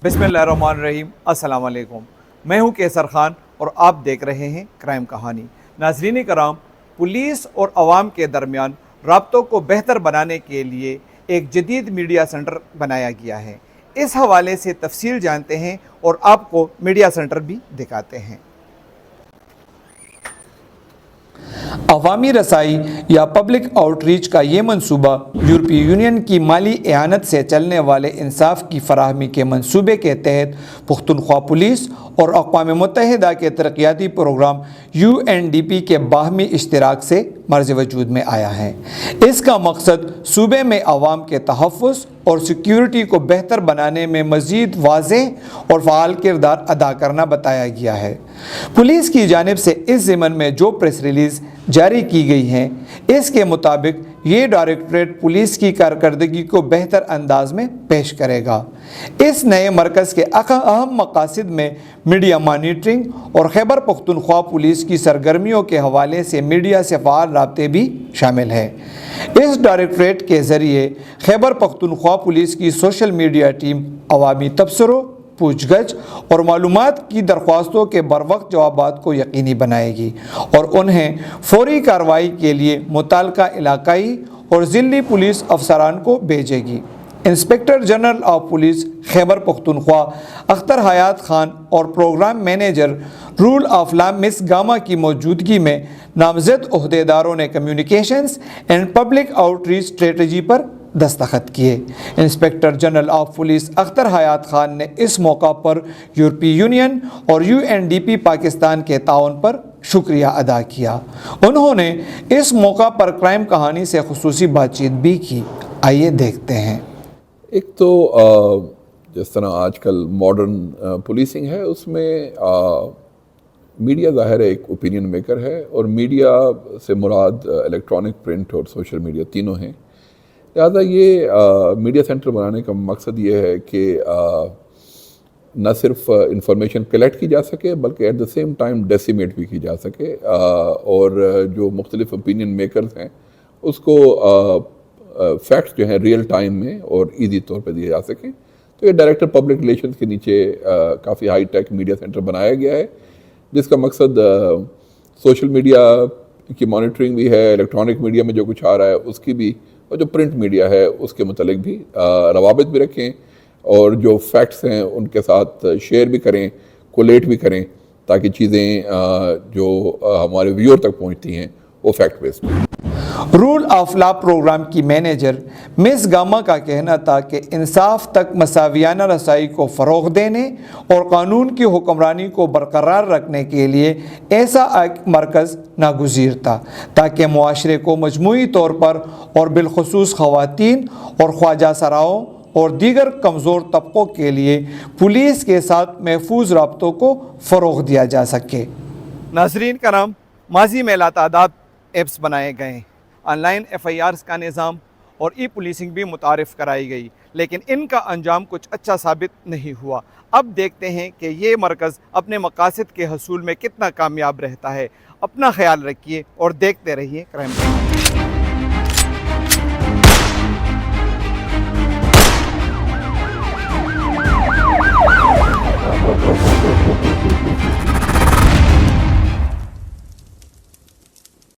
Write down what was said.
बिस्मिल्लाहिर्रहमानिर्रहीम, अस्सलाम वालेकुम। मैं हूं कैसर खान और आप देख रहे हैं क्राइम कहानी। नाज़रीन कराम, पुलिस और अवाम के दरमियान राब्तों को बेहतर बनाने के लिए एक जदीद मीडिया सेंटर बनाया गया है। इस हवाले से तफसील जानते हैं और आपको मीडिया सेंटर भी दिखाते हैं। अवामी रसाई या पब्लिक आउटरीच का ये मंसूबा यूरोपीय यूनियन की माली एआनत से चलने वाले इंसाफ की फराहमी के मंसूबे के तहत पुख्तनख्वा पुलिस और अक़वाम मुत्तहिदा के तरक्याती प्रोग्राम UNDP के बाहमी इश्तिराक से मर्ज़ वजूद में आया है। इसका मकसद सूबे में अवाम के तहफ़्फ़ुज़ और सिक्योरिटी को बेहतर बनाने में मज़ीद वाज़ेह और फ़आल किरदार अदा करना बताया गया है। पुलिस की जानिब से इस ज़िमन में जो प्रेस रिलीज़ जारी की गई है, इसके मुताबिक ये डायरेक्टरेट पुलिस की कारकर्दगी को बेहतर अंदाज में पेश करेगा। इस नए मरकज़ के अहम मकासद में मीडिया मॉनिटरिंग और खैबर पख्तूनख्वा पुलिस की सरगर्मियों के हवाले से मीडिया से फ़आल राब्ते भी शामिल है। इस डायरेक्टरेट के ज़रिए खैबर पख्तूनख्वा पुलिस की सोशल मीडिया टीम अवामी तबसरों, पूछगछ और मालूमात की दरख्वास्तों के बरवक्त जवाबात को यकीनी बनाएगी और उन्हें फौरी कार्रवाई के लिए मुताल्लिका इलाकाई और ज़िली पुलिस अफसरान को भेजेगी। Inspector general of police Khyber Pakhtunkhwa Akhtar Hayat Khan और programme manager rule of law miss Gama की मौजूदगी में नामज़द ओहदेदारों ने communications and public outreach strategy पर दस्तखत किए। Inspector general of police Akhtar Hayat Khan ने इस मौका पर यूरोपीय यूनियन और UNDP पाकिस्तान के ताउन पर शुक्रिया अदा किया। उन्होंने इस मौका पर क्राइम कहानी से खुसूसी बातचीत भी की। आइए देखते हैं। एक तो जिस तरह आजकल मॉडर्न पुलिसिंग है, उसमें मीडिया ज़ाहिर है एक ओपिनियन मेकर है और मीडिया से मुराद इलेक्ट्रॉनिक, प्रिंट और सोशल मीडिया तीनों हैं। लिहाजा ये मीडिया सेंटर बनाने का मकसद ये है कि न सिर्फ इंफॉर्मेशन कलेक्ट की जा सके बल्कि at the same time decimate भी की जा सके और जो मुख्तलिफ ओपिनियन मेकर्स हैं उसको फैक्ट्स जो हैं रियल टाइम में और इजी तौर पर दिए जा सकें। तो ये डायरेक्टर पब्लिक रिलेशंस के नीचे काफ़ी हाई टेक मीडिया सेंटर बनाया गया है, जिसका मकसद सोशल मीडिया की मॉनिटरिंग भी है, इलेक्ट्रॉनिक मीडिया में जो कुछ आ रहा है उसकी भी, और जो प्रिंट मीडिया है उसके मुतालिक भी रवाबित भी रखें और जो फैक्ट्स हैं उनके साथ शेयर भी करें, कोलेट भी करें, ताकि चीज़ें जो हमारे व्यूअर तक पहुंचती हैं वो फैक्ट बेस्ड हों। रूल ऑफ लॉ प्रोग्राम की मैनेजर मिस गामा का कहना था कि इंसाफ तक मसावियाना रसाई को फ़रोग़ देने और कानून की हुक्मरानी को बरकरार रखने के लिए ऐसा एक मरकज़ नागुज़ीर था ताकि मुआशरे को मजमूई तौर पर और बिलखुसूस ख़वातीन और ख्वाजा सराओं और दीगर कमज़ोर तबक़ों के लिए पुलिस के साथ महफूज राब्तों को फ़रोग़ दिया जा सके। नाज़रीन कराम, माजी में लातादाद ऐप्स बनाए गए, ऑनलाइन FIRs का निज़ाम और पुलिसिंग भी मुतारिफ़ कराई गई, लेकिन इनका अंजाम कुछ अच्छा साबित नहीं हुआ। अब देखते हैं कि ये मरकज़ अपने मकासद के हसूल में कितना कामयाब रहता है। अपना ख्याल रखिए और देखते रहिए क्राइम।